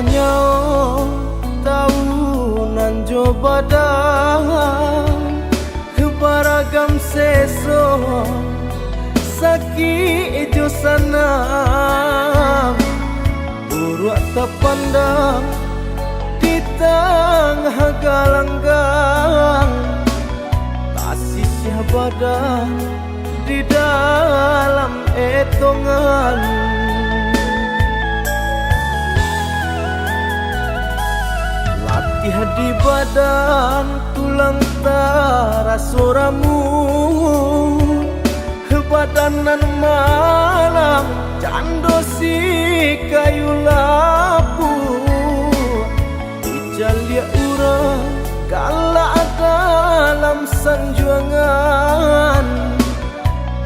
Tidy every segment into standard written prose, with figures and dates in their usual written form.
nyao tahunan jo badan baragam seso sakit jo sana urut terpandang di tengah galanggang tak sisih badan di dalam etongan. Latih di badan tulang tarasoramu badanan malam candosi kayu lapu ijalia urang galak dalam sanjuangan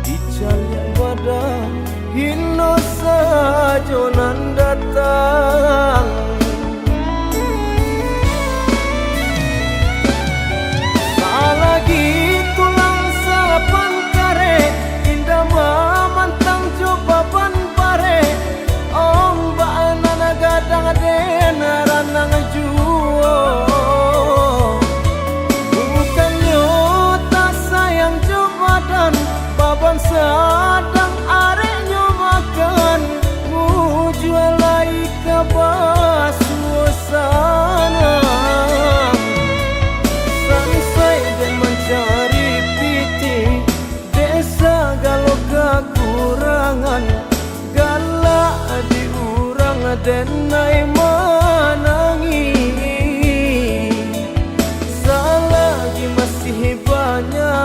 ijalia badan hino sajonan datang. Sadang areknya makan mujual lai kabah suasana sansai dan mencari piti desa galau kekurangan galak diurang denai menangi selagi masih banyak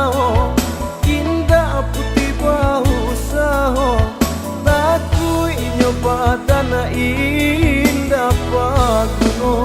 badan indah paguno.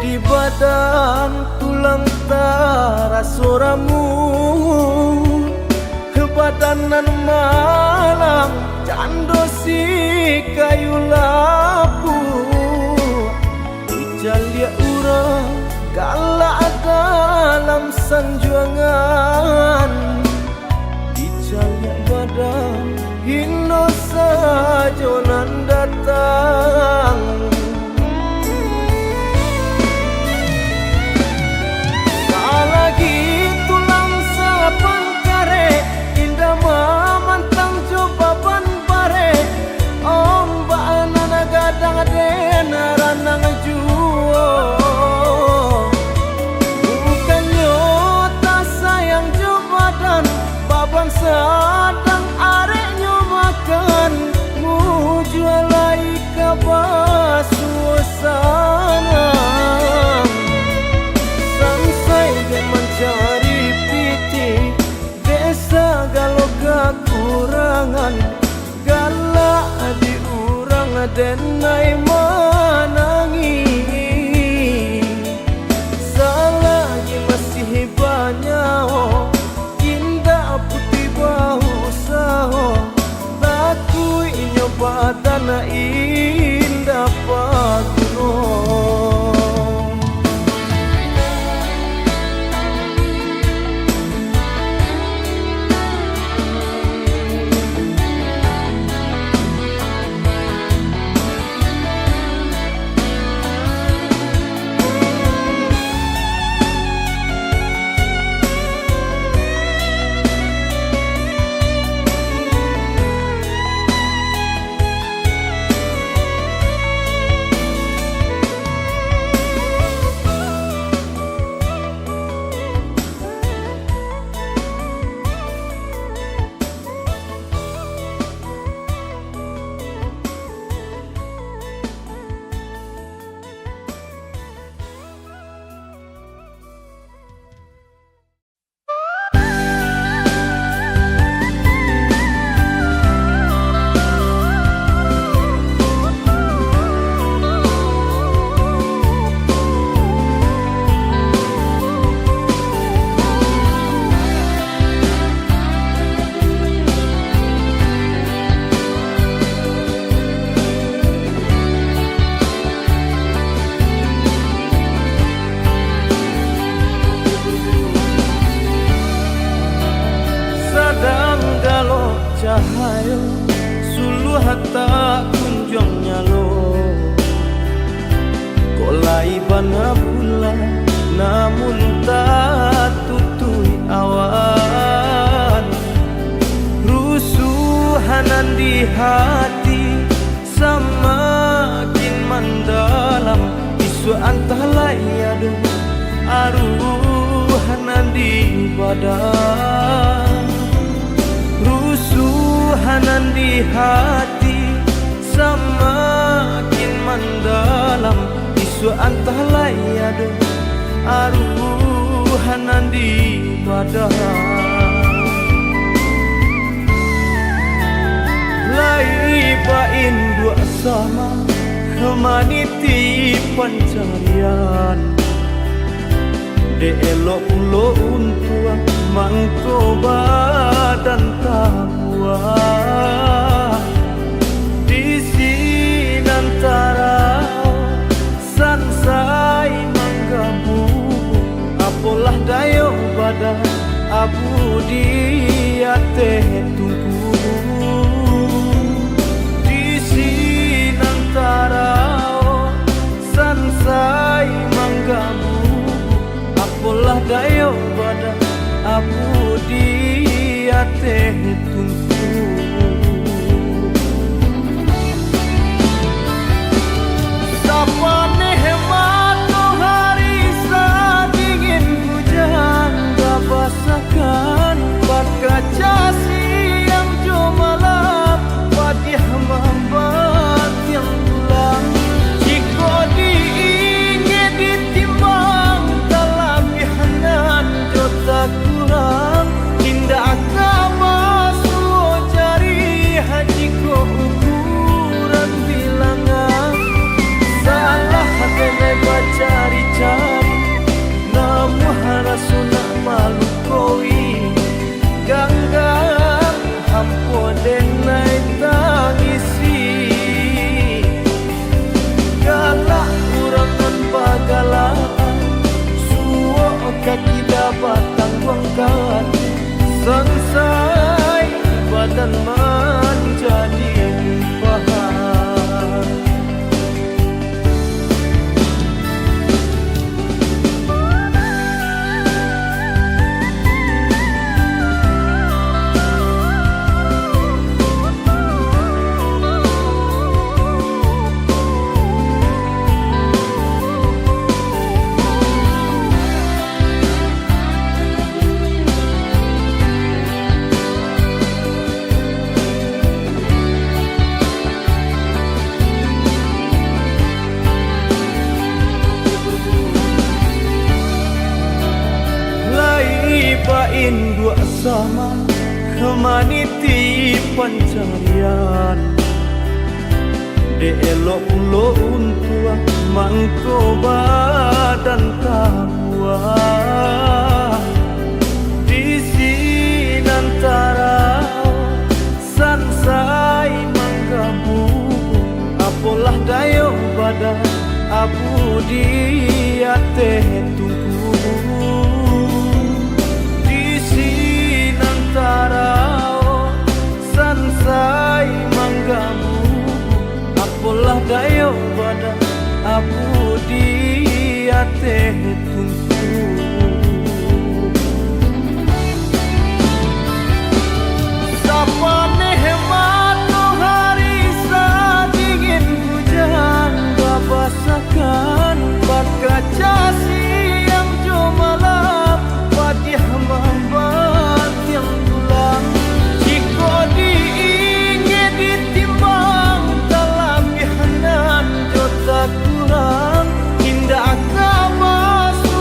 Di badan tulang tarasoramu badanan malam candosi kayu lapu ijalia urang galak dalam sanjuangan ijalia badan hino sajonan datang. Sadang areknya makan mujual lai kabah suasana sansai dan mencari piti desa galau kekurangan galak diurang denai menangi selagi masih banyak badan indah paguno. dayo sulu hatta kunjung nyalo kolai bana pula namun tak tutui awan rusuhanan di hati semakin mendalam isu antah layadu aruhanan di badan rusuhanan di hati semakin mendalam isu antah layadu aruhanan di badan lai bain dua sama maniti pencarian de elok ulo untua mangkoba dan tabua di sini antara sansai manggabu apolah dayo pada abu dia teh tunggu di sini antara sansai manggabu apolah dayo pada abu dia teh tunggu sapane hemat hari sadingin hujan gak basakan berkaca siang jumalam padih membuat yang pulang jika diingin ditimbang talabihanan jota kurang tindak masuk jari haji ko ukuran bilangan salah kena bacari-cari namu harasuna malu koi ganggang hampo denai tangisi galak urangan bagalaan suo kaki dapat tangguangkan sansai badan menjadi bahan bain dua sama maniti pencarian de elok ulo untua mangkoba dan tabua di sini antara sansai manggabu apolah dayo pada abu dia teh tunggu sansai manggamu apolah dayo pada abu dia teh tunggu sapane hemat hari sadingin hujan gak basakan berkaca siang jumalam padih membuat yang pulang jika diingin ditimbang talabihanan jota kurang tindak masuk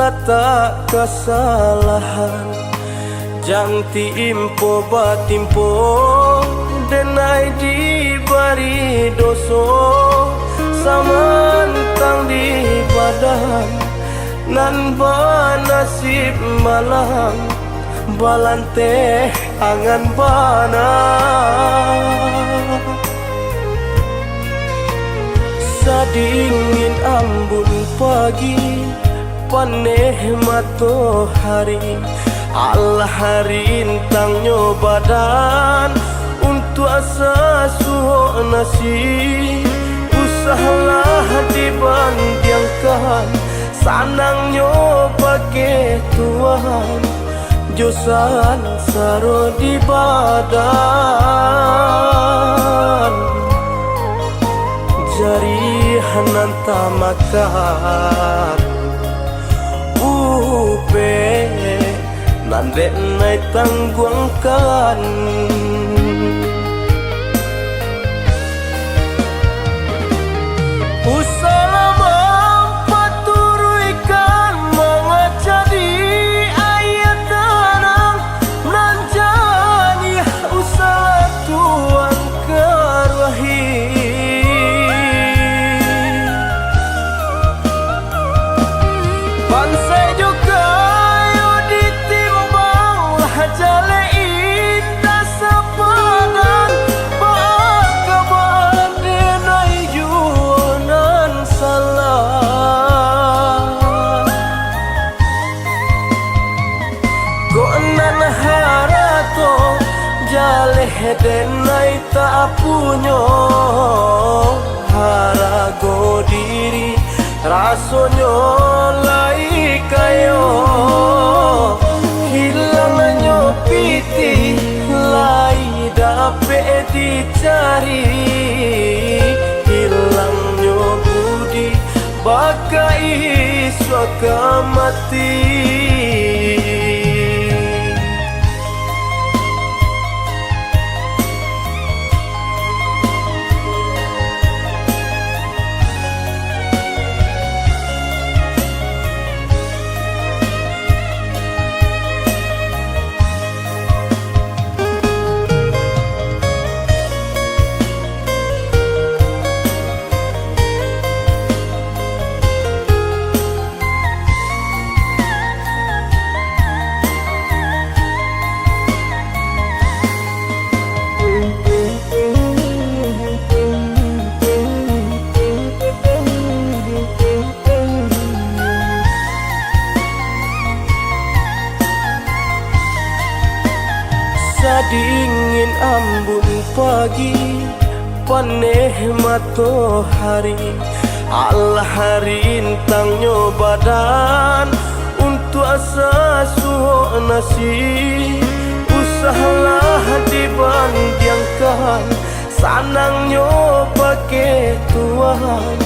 lata kesalahan jang tiimpo batimpo denai dibari doso samantang di badan nan banasib malang balante angan bana sadingin ambun pagi paneh matahari Allah harintang nyobadan untuk asa suho nasi usahalah dibandiangkan sanang nyoba ke Tuhan josan saro di badan jari hananta makan upe nandek nai tangguangkan usalama paturuikan mengajadi ayat tanang nanjani usah tuan karwahi bansai juga denai tak punyo harago diri rasonyo lai kayo hilanganyo piti lai dape dicari hilangnya budi bakai suaka mati dingin ambun pagi paneh matahari Allah harintang nyobadan untuk asa suho nasi usahalah dibandiangkan sanang nyoba ke Tuhan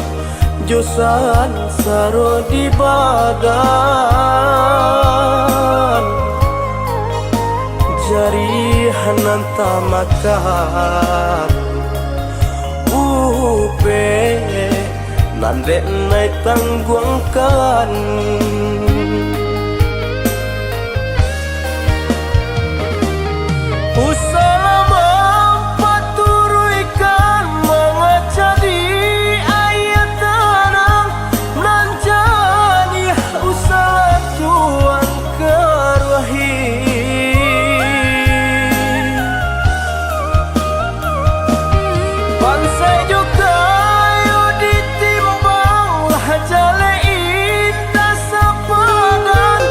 josan saro di badan jari hananta makan upe nandek nai tangguangkan usalama paturuikan mengajadi ayat tanang nanjani usah tuan karwahi bansai juga yo ditimbang lah jale indah sepadan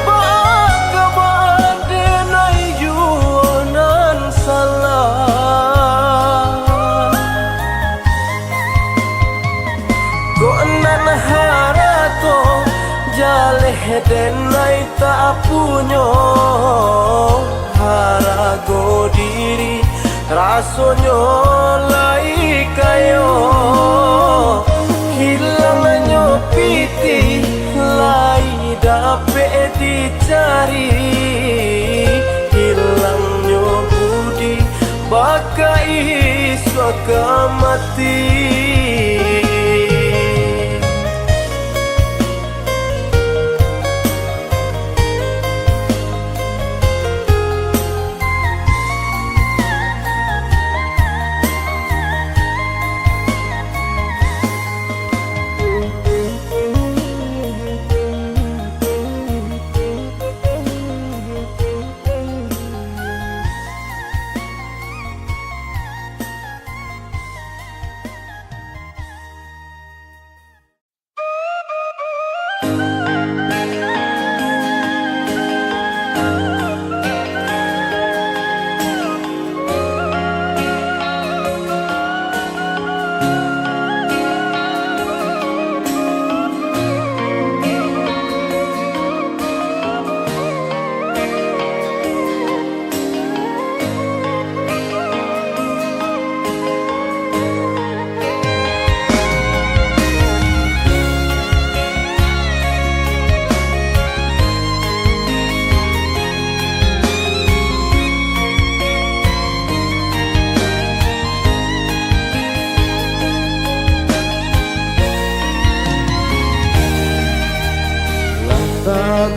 bakaban denai yunan salah gonan harato jale denai tak punyo harago diri rasonyo lai kayo hilanganyo piti lai dape dicari hilangnya budi bakai suaka mati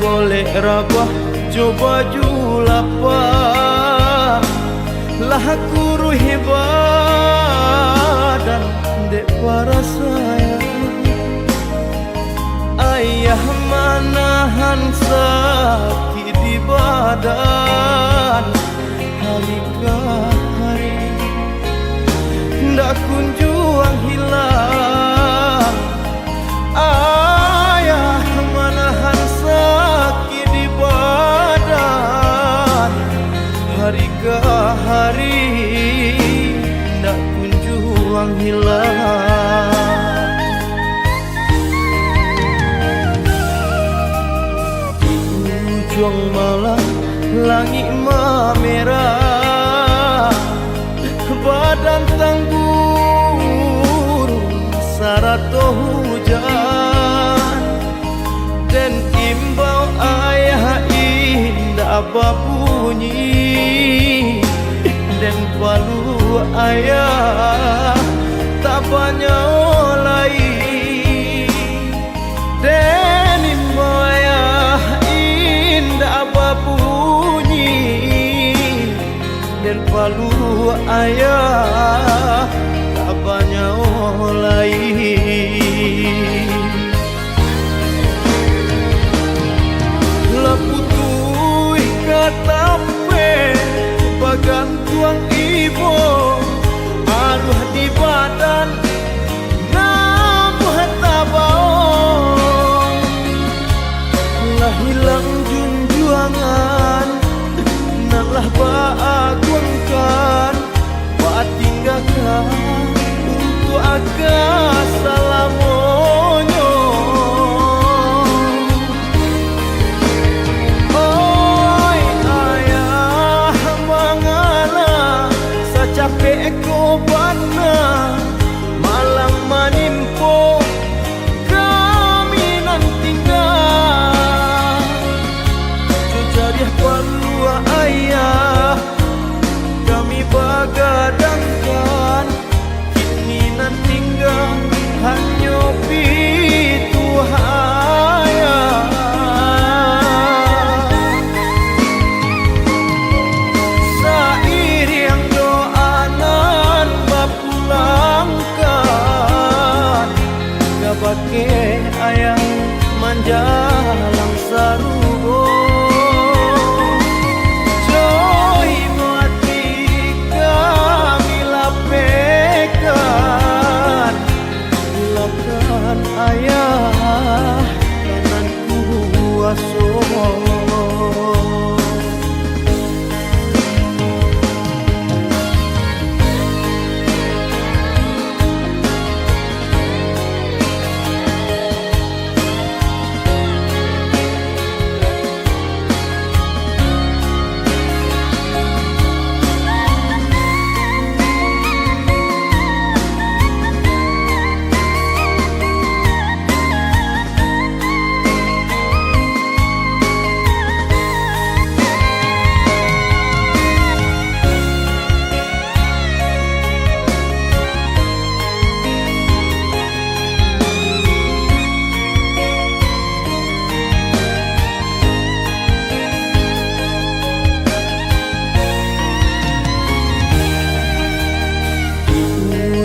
golek rabah coba julapa lah guru hebat dek para sayang ayah manahan sakit di badan hari ke hari ndak kunjung hilang ayah manahan sakit di badan hari ke hari ndak kunjung hilang. Ujung malam langit merah badan tanggur sarato hujan dan imbau ayah indah babunyi dan palu ayah tak banyak lain dan imbau ayah indah babunyi dan palu ayah tak banyak lain. Laputui katape bagan tuang ibu aruh di badan namuh tabau lah hilang junjuangan nalah baagungkan batinggakan untuk agak salamonyo oi ayah mangala sacapek ko bana malang manimpo kami nantinya jadi palua ayah kami bagadangkan kini nantinya hanya pitu ayah sairing doanan bapulangkan gabake ayah manjalang sarugo ayah kanan kuaso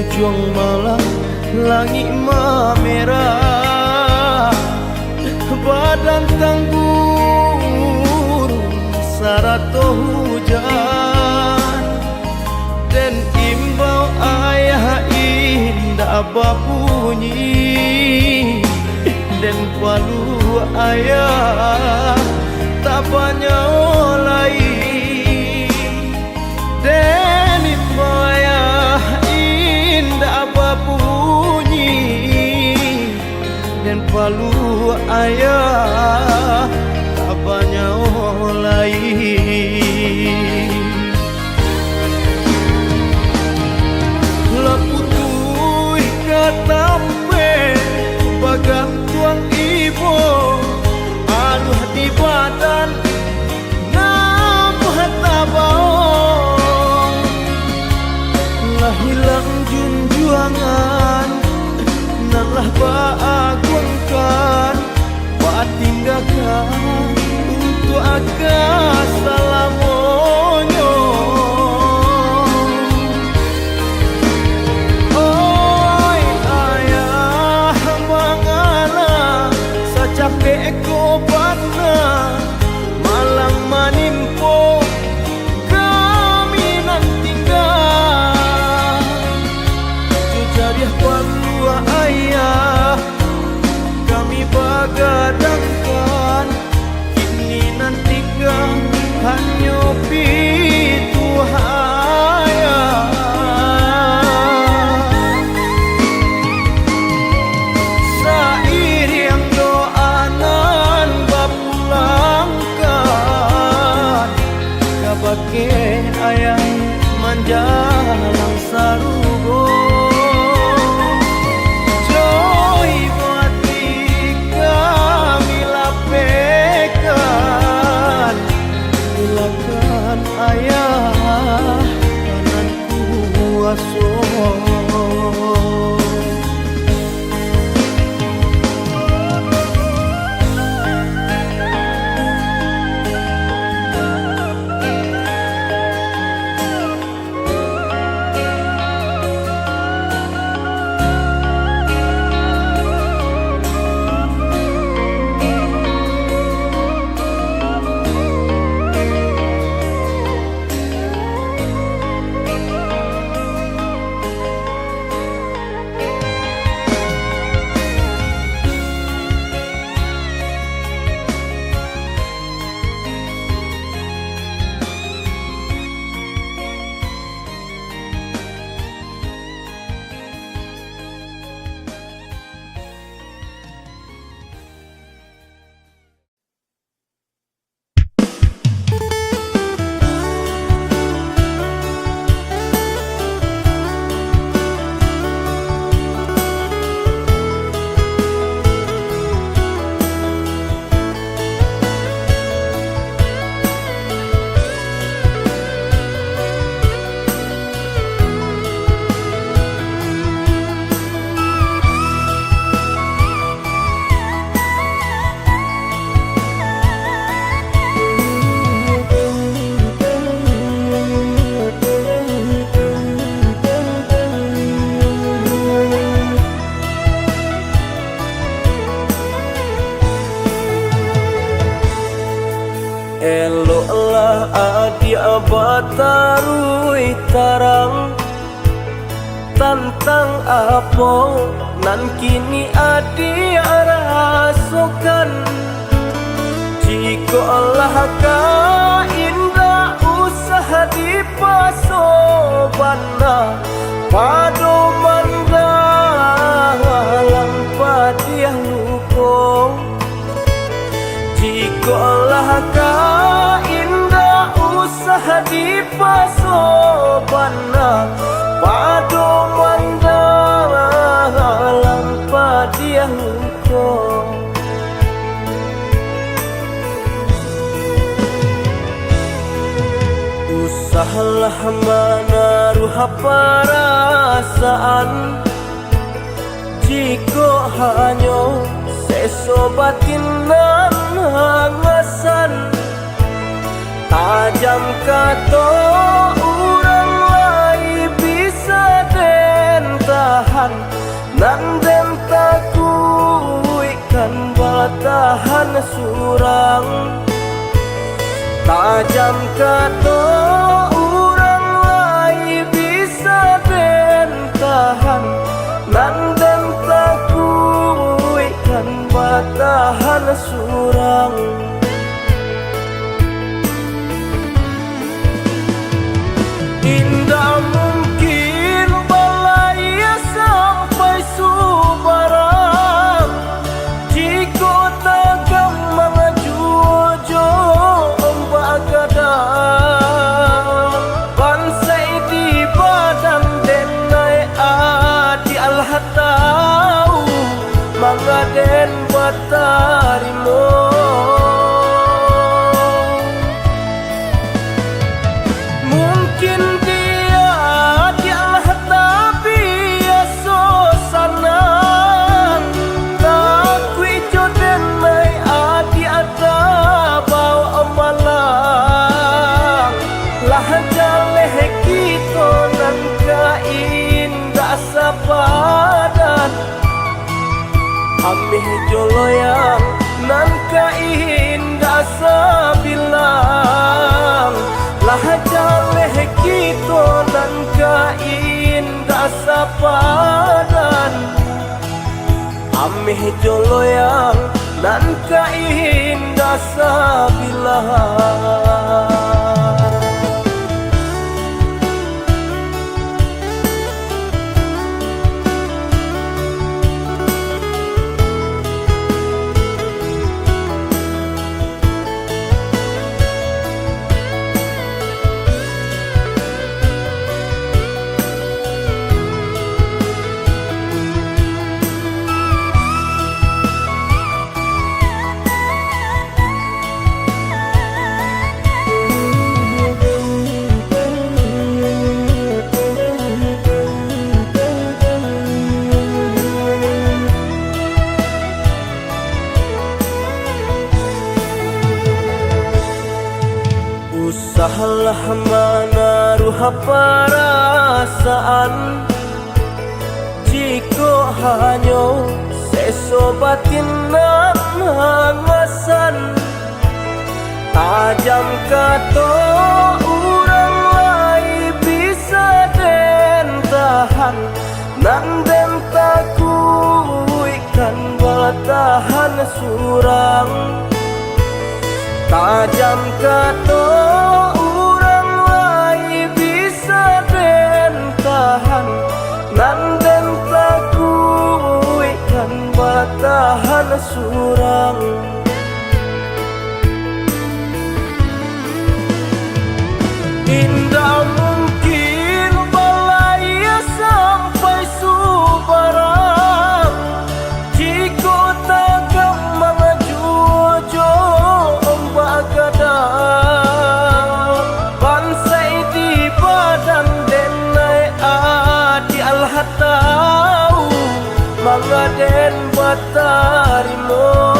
ujung malam langit merah badan tanggur sarato hujan dan imbau ayah indah babunyi dan palu ayah tak banyak lain dan imbau ayah indah babunyi dan palu ayah tak banyak lain. Laputui katape bagang tuang ibu aluh di badan namuh tabau lah hilang junjuangan nalah baagungkan batinggakan kasalamonyo. Oi ayah mangala sacapek kobatna malang manimpo kami nan tinggal. Jujariah palua ayah kami bagadangkan kini nan tinggal hanya pitu hayah. Sairing doanan bapulangkan kabake ayah manjalang sarugo. Joy buati kami lapekan ilakan ayah kanan kuaso. Eloklah adi abatarui tarang tantang apa nan kini adi rasokan. Jika Allah ka indah usaha di pasobana pado mandalang padiah luko. Jika Allah ka indah usaha di pasobana pado mandalang padiah luko. Usahalah menaruh perasaan jika hanya sesobatin nan hangasan. Tajam kata orang lain bisa den tahan nan den takuikan batahan surang. Tajam kata orang lain bisa den tahan nan den takuikan batahan surang. Indah mungkin balaya sampai subarang jika tagam mengajujo bagadang bansai di badan denai adi alhatau mangaden batarimo. joloyang nan kaindah sabilah. Usahalah menaruh perasaan jika hanya sesobatin nan hangasan. Tajam kata orang lain bisa den tahan, nan den takuikan batahan surang. Tajam kata orang lain bisa den tahan, nan den takuikan batahan surang. Indah mungkin balaya sampai subarang jika tagam mengajujo ombak gadang. Bansai di badan denai adi alhatau mangaden batarimo.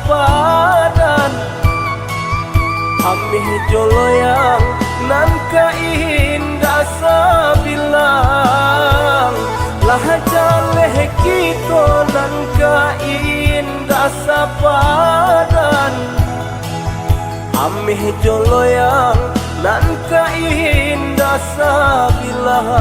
Padan amih joloyang nan kaindah sabilang. Lah jaleh kita nan kaindah sapadan amih joloyang nan kaindah sabilang.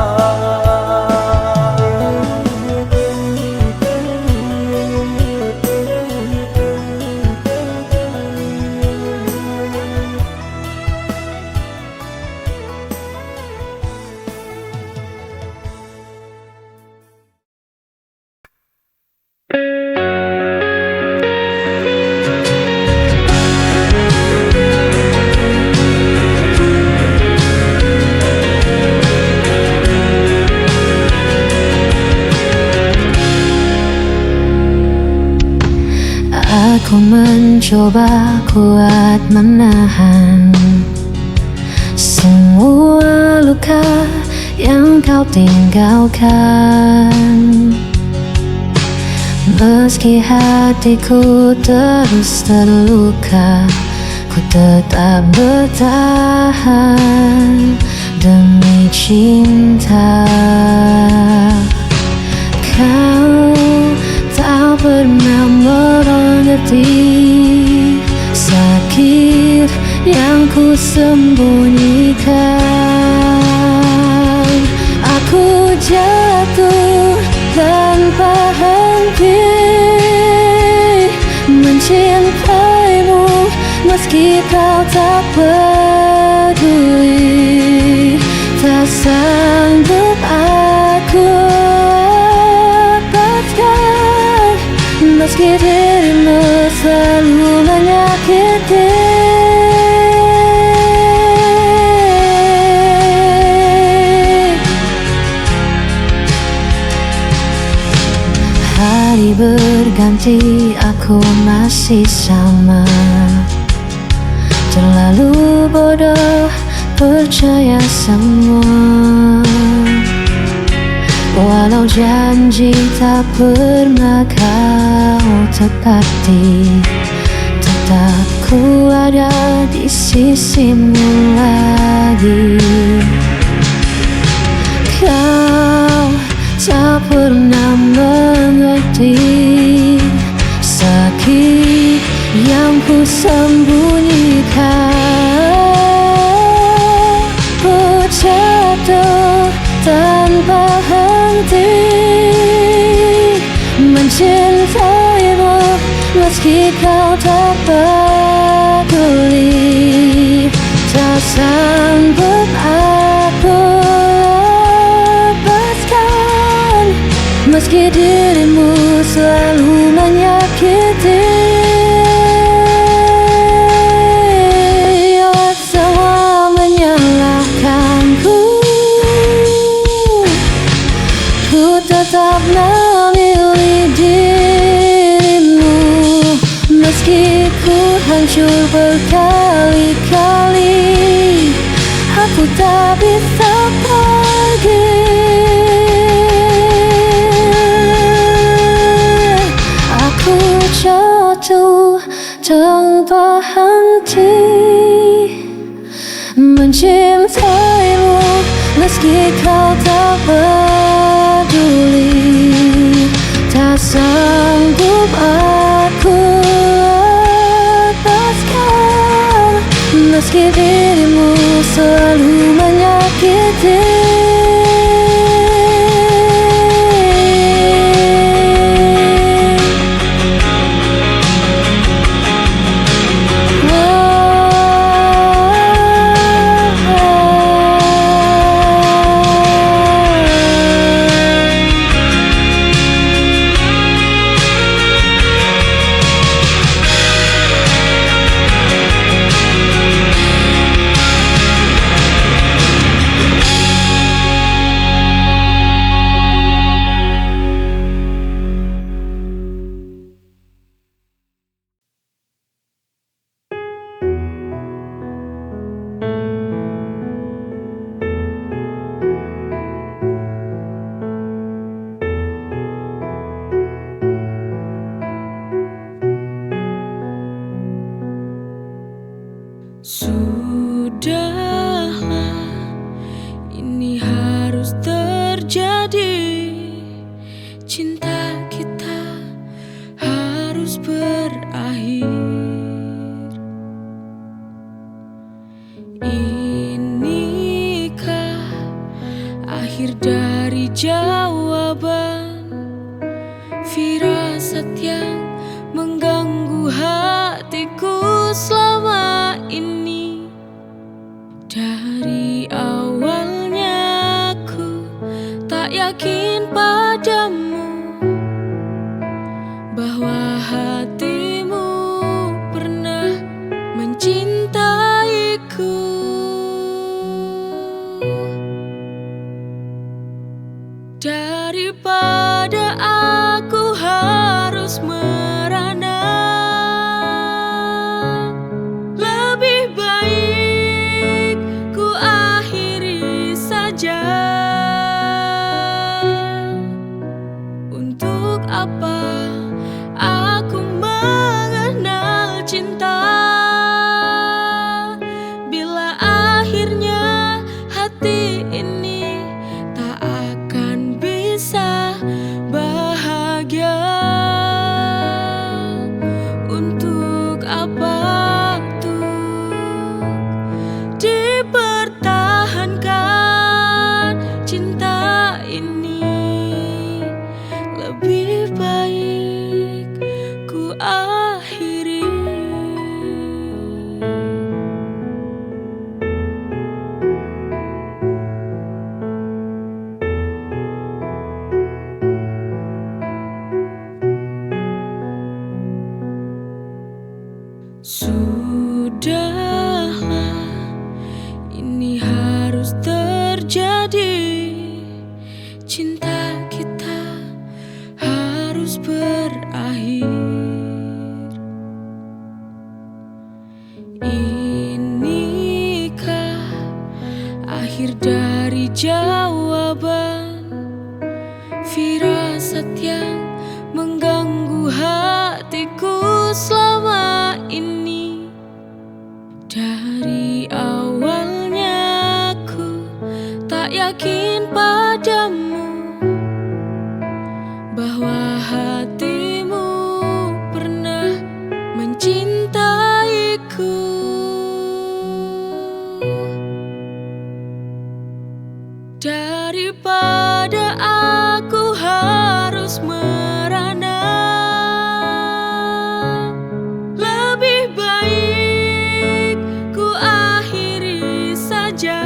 Aku mencoba kuat menahan semua luka yang kau tinggalkan. Meski hatiku terus terluka, ku tetap bertahan demi cinta. Kau tak pernah mengerti sakit yang ku sembunyikan. Aku jatuh tanpa henti mencintaimu meski kau tak peduli. Tak sanggup aku lepaskan meski dirimu selalu menyakiti. Hari berganti aku masih sama, terlalu bodoh percaya semua. Walau janji tak pernah kau tepati, tetap ku ada di sisimu lagi. Kau tak pernah mengerti sakit yang ku sembunyikan. Ku jatuh tanpa henti mencintaimu meski kau tak peduli. Tak sanggup aku lepaskan meski dirimu selalu menyakiti. Semua menyalahkanku, ku tetap memilih dirimu meski ku hancur berkali-kali. Aku tak bisa pergi. Aku jatuh tanpa henti mencintaimu meski kau tak peduli. Tak sanggup aku lepaskan meski dirimu selalu menyakiti. Sudahlah, ini harus terjadi. Cinta kita harus berakhir. Inikah akhir dari jawaban firasat yang mengganggu hatiku selama ini? Dari awalnya aku tak yakin padamu bahwa hatimu pernah mencintaiku. Daripada aku harus merana, lebih baik ku akhiri saja. Untuk apa aku mengenal cinta bila akhirnya hati ini tak akan bisa bahagia? Untuk apa tuh dipertahankan cinta ini? Lebih baik ku akhiri. Sudahlah, ini harus terjadi. Cinta kita harus berakhir. Inikah akhir dari jawaban firasat yang mengganggu hatiku selama ini? yakin padamu bahwa hatimu pernah mencintaiku. Daripada aku harus merana, lebih baik ku akhiri saja.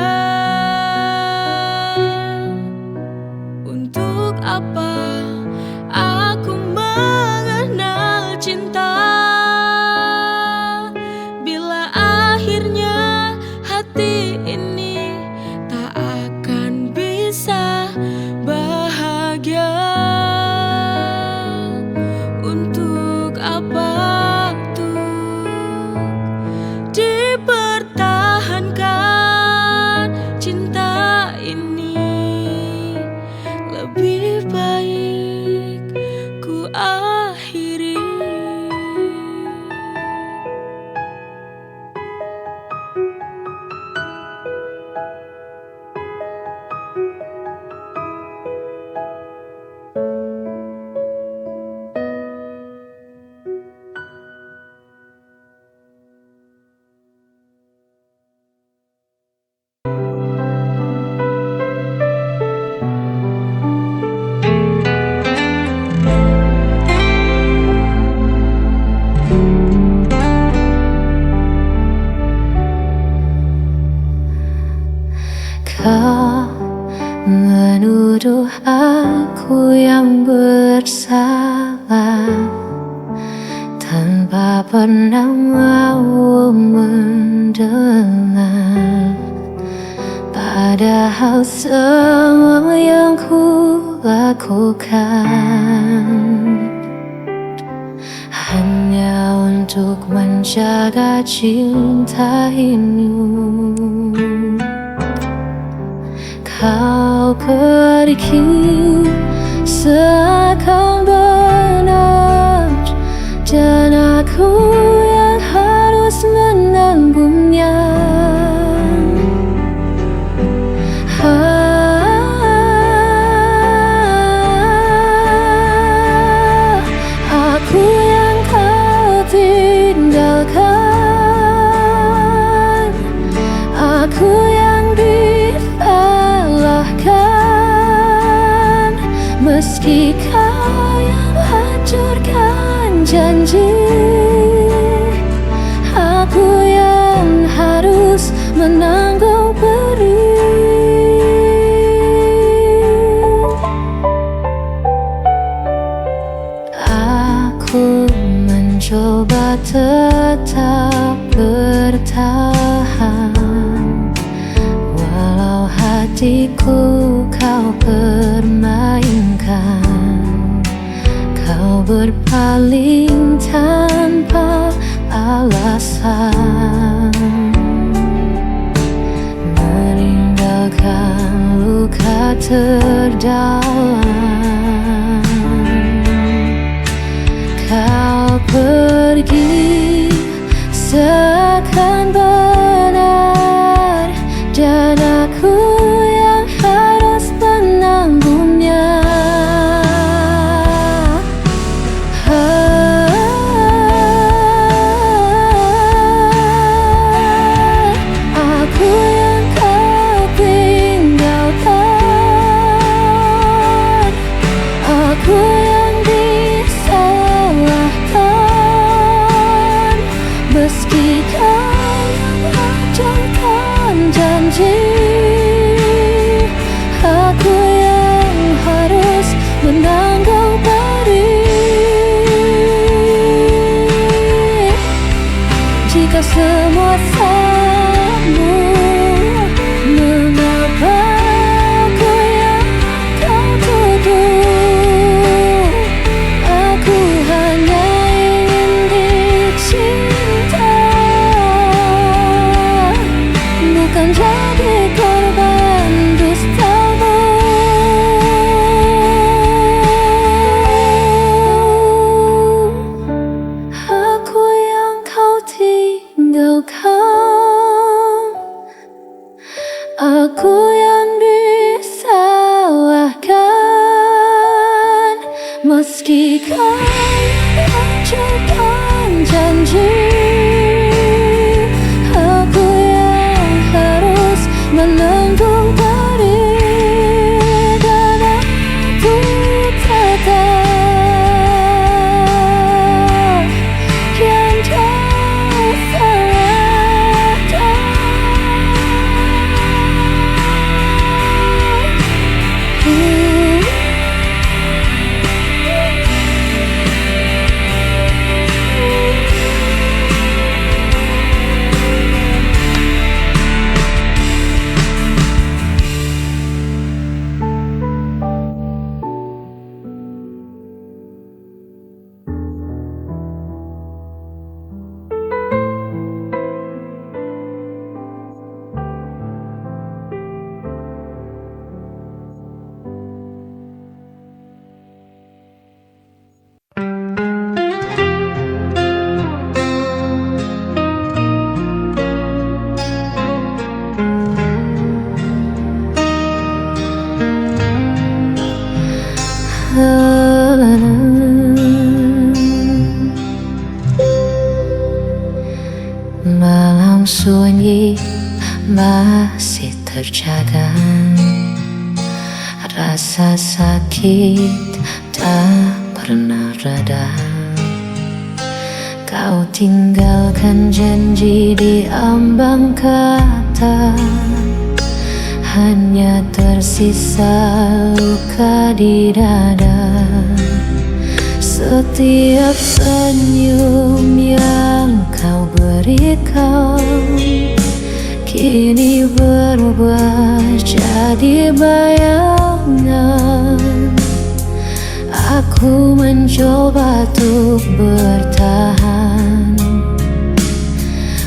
Untuk apa aku mengenal cinta bila akhirnya hati ini tak akan bisa bahagia? Untuk apa tuh dipertahankan cinta ini? Lebih baik ku akhiri. Kau menuduh aku yang bersalah tanpa pernah mau mendengar. Padahal semua yang ku lakukan hanya untuk menjaga cinta ini. Kau pergi seakan benar, dan aku yang harus menanggungnya. Aku yang kau tinggalkan, aku yang disalahkan, meski kau yang hancurkan janji. Aku yang harus menanggung perih. Aku mencoba tetap bertahan, walau hatiku kau permainkan. Kau berpaling tanpa alasan, meninggalkan luka terdalam. Kau pergi seakan benar, dan aku yang harus menanggungnya. Aku yang kau tinggalkan, aku yang disalahkan, meski kau yang hancurkan janji. Aku yang harus menanggung perih. Jika semua salahmu, mengapa aku yang kau tuduh? Aku hanya ingin dicinta, bukan jadi Meski kau hancurkan janji, aku yang harus menanggung diri, dan aku tetap yang tersalahkan. Malam sunyi masih terjaga, rasa sakit tak pernah reda. Kau tinggalkan janji di ambang kata, hanya tersisa luka di dada. Setiap senyum yang kau berikan kini berubah jadi bayangan. Aku mencoba untuk bertahan,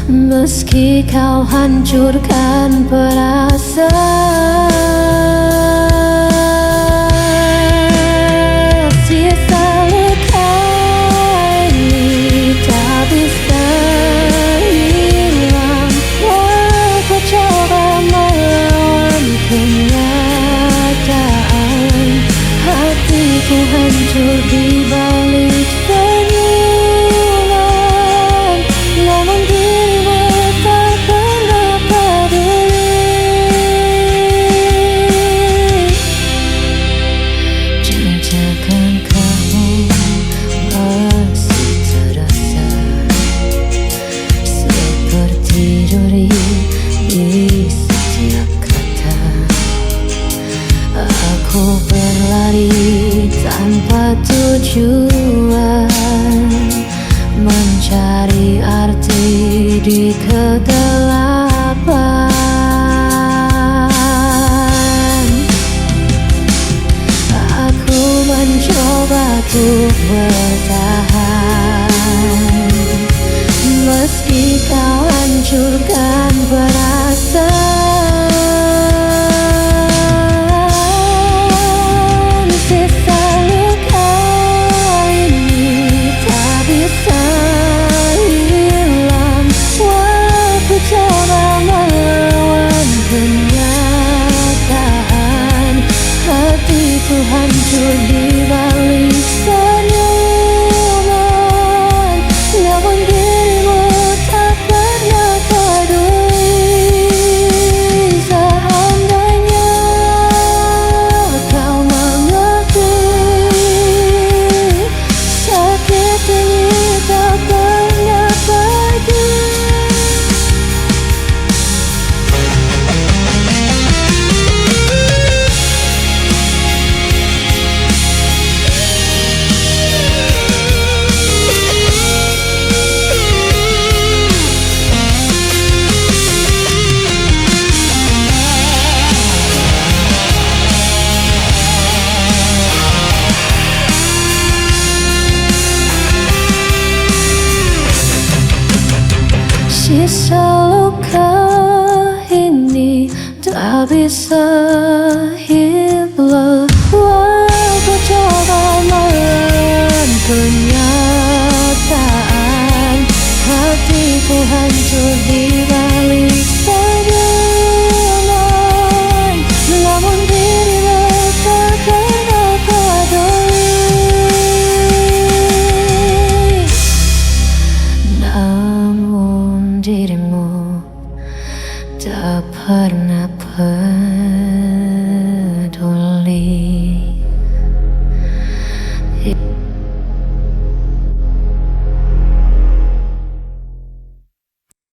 meski kau hancurkan perasaan. Sisa luka ini tak bisa hilang, walau coba melawan kenyataan. Hatiku hancur di balik senyuman, namun dirimu tak pernah peduli. Jejakan kamu masih terasa, seperti duri di setiap kata. Aku berlari tanpa tujuan, mencari arti di kegelapan. Aku mencoba untuk bertahan, meski kau hancurkan perasaan. Sisa luka ini tak bisa hilang, walau ku coba melawan kenyataan. Hatiku hancur di balik senyuman, namun dirimu tak pernah peduli. Seandainya kau mengerti, sakit ini tak pernah pergi. Sisa luka ini tak bisa